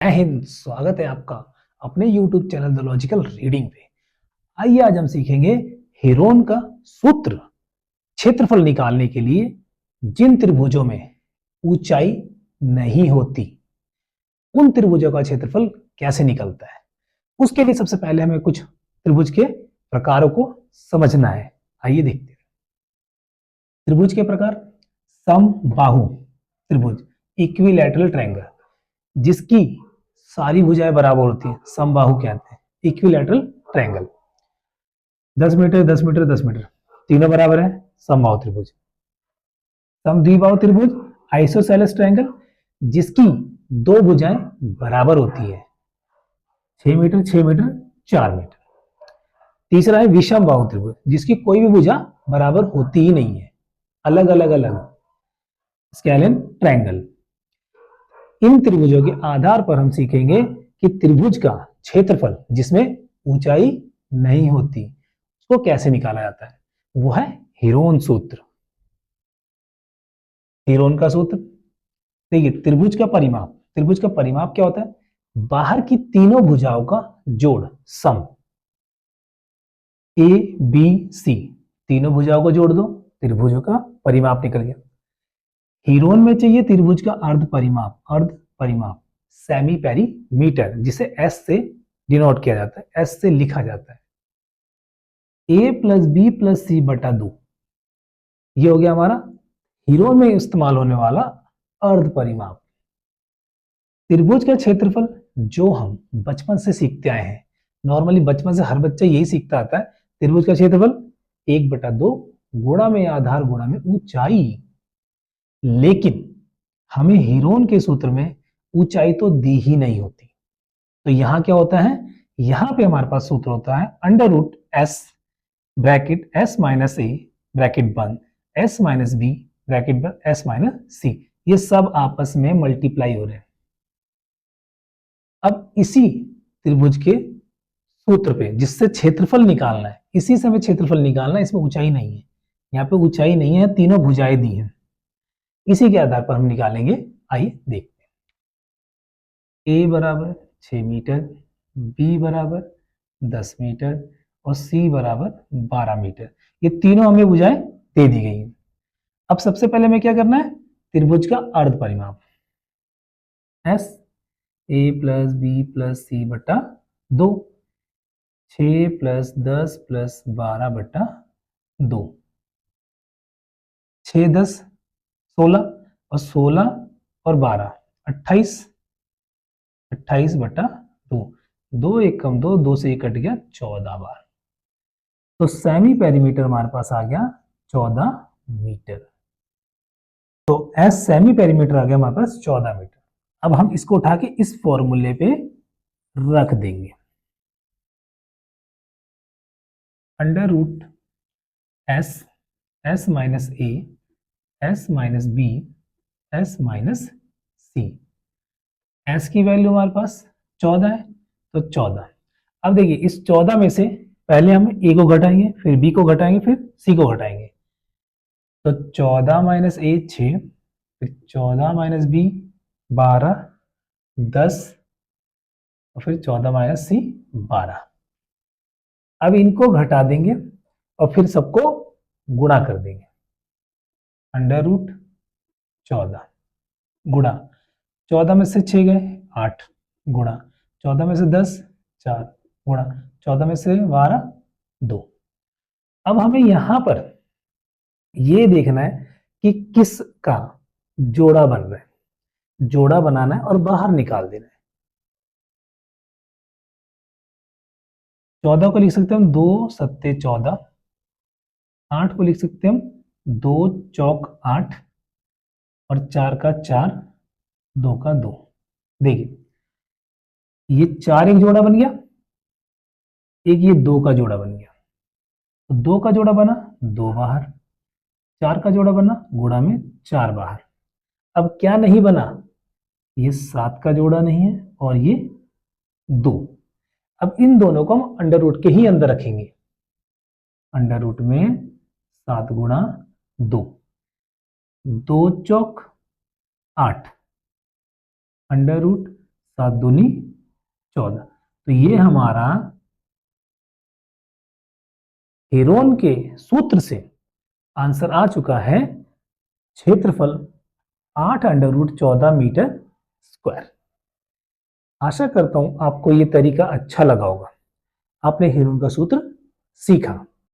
जय हिंद। स्वागत है आपका अपने YouTube channel the logical reading पे। आइए आज हम सीखेंगे हेरोन का सूत्र। क्षेत्रफल निकालने के लिए जिन त्रिभुजों में ऊंचाई नहीं होती उन त्रिभुजों का क्षेत्रफल कैसे निकलता है, उसके लिए सबसे पहले हमें कुछ त्रिभुज के प्रकारों को समझना है। आइए देखते हैं। त्रिभुज के प्रकार: समबाहु त्रिभुज, इक्विलैटरल ट्रायंगल, जिसकी सारी भुजाएं बराबर होती हैं, समबाहु कहते हैं। Equilateral triangle 10 metre 10 metre 10 metre तीनों बराबर है, समबाहु त्रिभुज। समद्विबाहु त्रिभुज, आइसोसेलेस ट्रायंगल, जिसकी दो भुजाएं बराबर होती है, 6 मीटर 6 मीटर 4 मीटर। तीसरा है विषम बाहु त्रिभुज, जिसकी कोई भी भुजा बराबर होती ही नहीं है, अलग अलग अलग, स्केलेन ट्रायंगल। इन त्रिभुजों के आधार पर हम सीखेंगे कि त्रिभुज का क्षेत्रफल जिसमें ऊंचाई नहीं होती उसको कैसे निकाला जाता है। वो है हेरोन सूत्र। हेरोन का सूत्र देखिए, त्रिभुज का परिमाप क्या होता है? बाहर की तीनों भुजाओं का जोड़, सम। ए बी सी तीनों भुजाओं को जोड़ दो, त्रिभुजों का परिमाप निकल गया। हेरोन में चाहिए त्रिभुज का अर्ध परिमाप सेमी पेरीमीटर, जिसे एस से डिनोट किया जाता है, एस से लिखा जाता है। ए प्लस बी प्लस सी बटा 2, ये हो गया हमारा हेरोन में इस्तेमाल होने वाला अर्ध परिमाप। त्रिभुज का क्षेत्रफल जो हम बचपन से सीखते आए हैं, नॉर्मली बचपन से हर बच्चा यही सीखता आता है, त्रिभुज का क्षेत्रफल 1/2 गुणा में आधार गुणा में ऊंचाई। लेकिन हमें हेरोन के सूत्र में ऊंचाई तो दी ही नहीं होती, तो यहां क्या होता है, यहां पे हमारे पास सूत्र होता है under root S bracket S minus A bracket बंद एस माइनस बी ब्रैकेट बंद एस माइनस सी, ये सब आपस में मल्टीप्लाई हो रहे हैं। अब इसी त्रिभुज के सूत्र पे जिससे क्षेत्रफल निकालना है, इसी से हमें क्षेत्रफल निकालना है, इसमें ऊंचाई नहीं है, यहाँ पे ऊंचाई नहीं है, तीनों भुजाएं दी हैं, इसी के आधार पर हम निकालेंगे। आइए देखते हैं। ए बराबर 6 मीटर, बी बराबर 10 मीटर और सी बराबर 12 मीटर, ये तीनों हमें भुजाएं दे दी गई हैं। अब सबसे पहले हमें क्या करना है, त्रिभुज का अर्ध परिमाप एस, ए प्लस बी प्लस सी बटा 2, 6 प्लस 10 प्लस 12 बटा 2, 6 10 16 और 16 और 12 28, 28 बटा 2, 2 एक कम 2, 2 से 1 कट गया 14 बार, तो सेमी पेरीमीटर हमारे पास आ गया 14 मीटर। तो एस सेमी पेरीमीटर आ गया हमारे पास 14 मीटर। अब हम इसको उठा के इस फॉर्मूले पे रख देंगे, under root S, S minus A, S minus B, S minus C. S की वैल्यू हमारे पास 14 है, तो 14। अब देखिए इस 14 में से पहले हम ए को घटाएंगे, फिर बी को घटाएंगे, फिर सी को घटाएंगे, तो 14 माइनस ए 6, फिर 14 माइनस बी 12, 10 और फिर 14 माइनस सी 12। अब इनको घटा देंगे और फिर सबको गुणा कर देंगे, अंडर रूट 14 गुणा 14 में से 6 गए 8 गुणा 14 में से 10 4 गुणा 14 में से 12 2। अब हमें यहां पर यह देखना है कि किसका जोड़ा बन रहा है, जोड़ा बनाना है और बाहर निकाल देना है। 14 को लिख सकते हैं हम 2 सत्ते 14, 8 को लिख सकते हैं हम 2 चौक 8 और 4 का 4, 2 का 2। देखिए ये 4 एक जोड़ा बन गया, एक ये 2 का जोड़ा बन गया, तो 2 का जोड़ा बना 2 बाहर, 4 का जोड़ा बना गुणा में 4 बाहर। अब क्या नहीं बना, ये 7 का जोड़ा नहीं है और ये 2। अब इन दोनों को हम अंडर रूट के ही अंदर रखेंगे, अंडर रूट में 7 गुणा 2, 2 चौक 8, अंडर रूट 7 दूनी 14। तो ये हमारा हेरोन के सूत्र से आंसर आ चुका है, क्षेत्रफल 8√14 मीटर स्क्वायर। आशा करता हूं आपको ये तरीका अच्छा लगा होगा, आपने हेरोन का सूत्र सीखा।